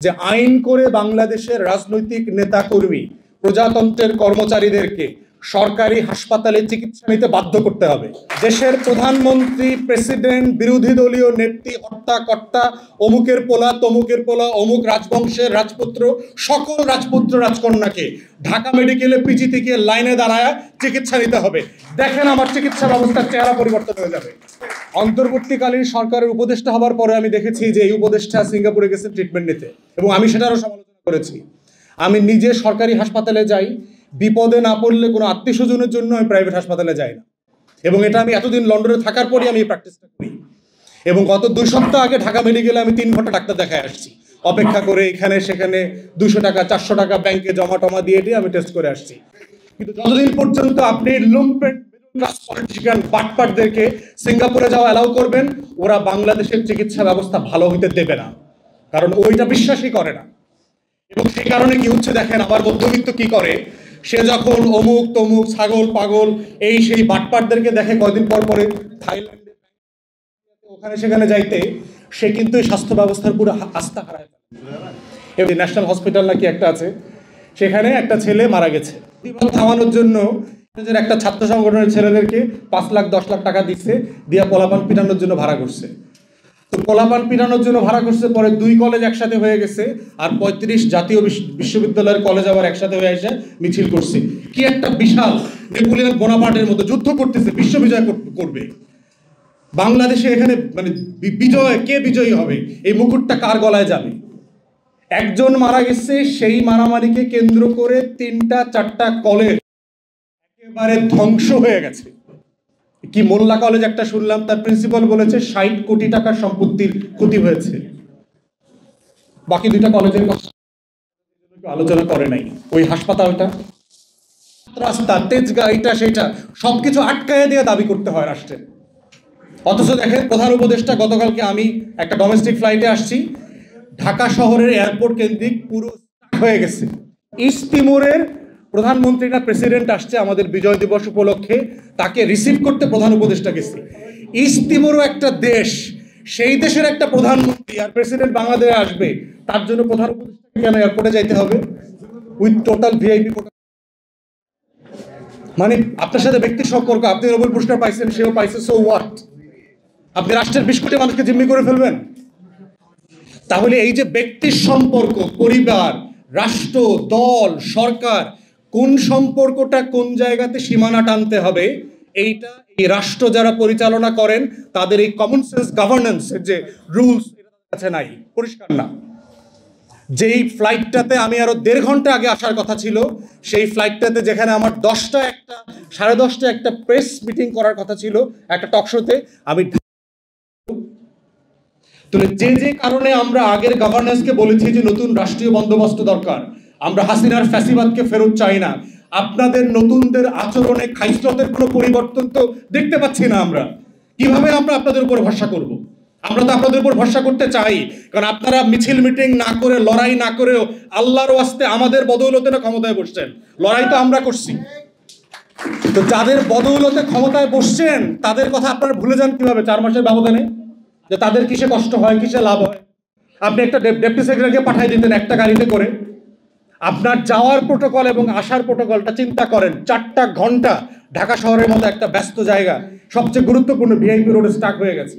যে আইন করে বাংলাদেশের রাজনৈতিক নেতাকর্মী প্রজাতন্ত্রের কর্মচারীদেরকে সরকারি হাসপাতালে চিকিৎসা নিতে বাধ্য করতে হবে। দেশের প্রধানমন্ত্রী, প্রেসিডেন্ট, বিরোধী দলীয় নেত্রী, হর্তা-কর্তা, অমুকের পোলা, তমুকের পোলা, অমুক রাজবংশের রাজপুত্র, সকল রাজপুত্র রাজকন্যাকে ঢাকা মেডিকেলে পিজিতে গিয়ে লাইনে দাঁড়ায় চিকিৎসা নিতে হবে। দেখেন আমার চিকিৎসা ব্যবস্থার চেহারা পরিবর্তন হয়ে যাবে। অন্তর্বর্তীকালীন সরকারের উপদেষ্টা হবার পরে আমি দেখেছি যে এই উপদেষ্টা সিঙ্গাপুরে গেছেন ট্রিটমেন্ট নিতে, এবং আমি সেটারও সমালোচনা করেছি। আমি নিজে সরকারি হাসপাতালে যাই, বিপদে না পড়লে কোনো আত্মীয় স্বজনের জন্য আমি প্রাইভেট হাসপাতালে যাই না, এবং এটা আমি এতদিন লন্ডনে থাকার পরই আমি এই প্র্যাকটিসটা করি। এবং গত 2 সপ্তাহ আগে ঢাকা মেডিকেলে আমি 3 ঘন্টা ডাক্তার দেখায় আসছি, অপেক্ষা করে এখানে সেখানে 200 টাকা 400 টাকা ব্যাংকে জমা টমা দিয়ে আমি টেস্ট করে আসছি। কিন্তু যতদিন পর্যন্ত আপনি লুম্পেন পলিটিশিয়ান বাটপাটদেরকে সিঙ্গাপুরে যাওয়া অ্যালাউ করবেন, ওরা বাংলাদেশের চিকিৎসা ব্যবস্থা ভালো হইতে দেবে না, কারণ ওইটা বিশ্বাসই করে না। এবং সেই কারণে কি হচ্ছে দেখেন, আমার মধ্যবিত্ত কি করে, সে যখন অমুক তমুক ছাগল পাগল এই সেই বাটপাটদেরকে দেখে কয়দিন পর পরে থাইল্যান্ডে ওখানে সেখানে যাইতে, সে কিন্তু এই স্বাস্থ্য ব্যবস্থার পুরো আস্থা হারায়। এবং ন্যাশনাল হসপিটাল নাকি একটা আছে, সেখানে একটা ছেলে মারা গেছে। থামানোর জন্য একটা ছাত্র সংগঠনের ছেলেদেরকে 5 লাখ 10 লাখ টাকা দিচ্ছে, দিয়া পোলাপান পিটানোর জন্য ভাড়া করছে। তো পোলাপান পিটানোর জন্য ভাড়া করছে, পরে 2 কলেজ একসাথে হয়ে গেছে, আর 35 জাতীয় বিশ্ববিদ্যালয়ের কলেজ আবার একসাথে হয়ে এসে মিছিল করছে। কি একটা বিশাল নেপোলিয়ন বোনাপার্টের মতো যুদ্ধ করতেছে, বিশ্ববিজয় করবে। বাংলাদেশে এখানে মানে বিজয়, কে বিজয়ী হবে, এই মুকুটটা কার গলায় যাবে? একজন মারা গেছে, সেই মারামারিকে কেন্দ্র করে 3টা 4টা কলেজ একেবারে ধ্বংস হয়ে গেছে। কি মোল্লা কলেজ একটা শুনলাম, তার প্রিন্সিপাল বলেছে 60 কোটি টাকার সম্পত্তির ক্ষতি হয়েছে। বাকি 2টা কলেজের কথা আলোচনা করে নাই। ওই হাসপাতালটা, রাস্তা, তেজগাঁ, এইটা সেটা সবকিছু আটকায় দিয়ে দাবি করতে হয় রাষ্ট্রের। অথচ দেখেন প্রধান উপদেষ্টা, গতকালকে আমি একটা ডোমেস্টিক ফ্লাইটে আসছি, ঢাকা শহরের এয়ারপোর্ট কেন্দ্রিক পুরো হয়ে গেছে। ইস্ট তিমুরের প্রধানমন্ত্রী না প্রেসিডেন্ট আসছে আমাদের বিজয় দিবস উপলক্ষে, তাকে রিসিভ করতে প্রধান উপদেষ্টা গেছে। ইস্ট তিমুরও একটা দেশ, সেই দেশের একটা প্রধানমন্ত্রী আর প্রেসিডেন্ট বাংলাদেশে আসবে, তার জন্য প্রধান উপদেষ্টাকে কেন এয়ারপোর্টে যাইতে হবে উইথ টোটাল ভিআইপি? মানে আপনার সাথে ব্যক্তির সম্পর্ক, আপনি নোবেল পুরস্কার পাইছেন, সেও পাইছে, সো হোয়াট? আপনি রাষ্ট্রের 20 কোটি মানুষকে জিম্মি করে ফেলবেন? তাহলে এই যে ব্যক্তির সম্পর্ক, পরিবার, রাষ্ট্র, দল, সরকার, কোন সম্পর্কটা কোন জায়গাতে সীমানা টানতে হবে, এইটা এই রাষ্ট্র যারা পরিচালনা করেন তাদের এই কমন সেন্স গভর্নেন্সের যে রুলস আছে নাই, পরিষ্কার না। যেই ফ্লাইটটাতে আমি আরো 1.5 ঘন্টা আগে আসার কথা ছিল, সেই ফ্লাইটটাতে যেখানে আমার 10টা একটা 10:30 একটা প্রেস মিটিং করার কথা ছিল একটা টক শোতে, আমি যে যে কারণে আমরা আগের গভর্নেন্সকে বলেছি যে নতুন রাষ্ট্রীয় বন্দোবস্ত দরকার, আমরা হাসিনার ফ্যাসিবাদকে ফেরত চাই না। আপনাদের নতুনদের আচরণে খাইসলতের কোনো পরিবর্তন তো দেখতে পাচ্ছি না আমরা। কিভাবে আমরা আপনাদের উপর ভরসা করব? আমরা তো আপনাদের উপর ভরসা করতে চাই, কারণ আপনারা মিছিল মিটিং না করে, লড়াই না করেও আল্লাহর ওয়াস্তে আমাদের বদৌলতে না ক্ষমতায় বসছেন। লড়াই তো আমরা করছি। তো যাদের বদৌলতে ক্ষমতায় বসছেন তাদের কথা আপনারা ভুলে যান কিভাবে 4 মাসের ব্যবধানে? যে তাদের কিসে কষ্ট হয়, কিসে লাভ হয়। আপনি একটা ডেপুটি সেক্রেটারিকে পাঠিয়ে দিতেন একটা গাড়িতে করে, আপনার যাওয়ার প্রোটোকল এবং আসার প্রোটোকলটা চিন্তা করেন। 4টা ঘন্টা ঢাকা শহরের মতো একটা ব্যস্ত জায়গা, সবচেয়ে গুরুত্বপূর্ণ ভিআইপি রোডে স্টাক হয়ে গেছে।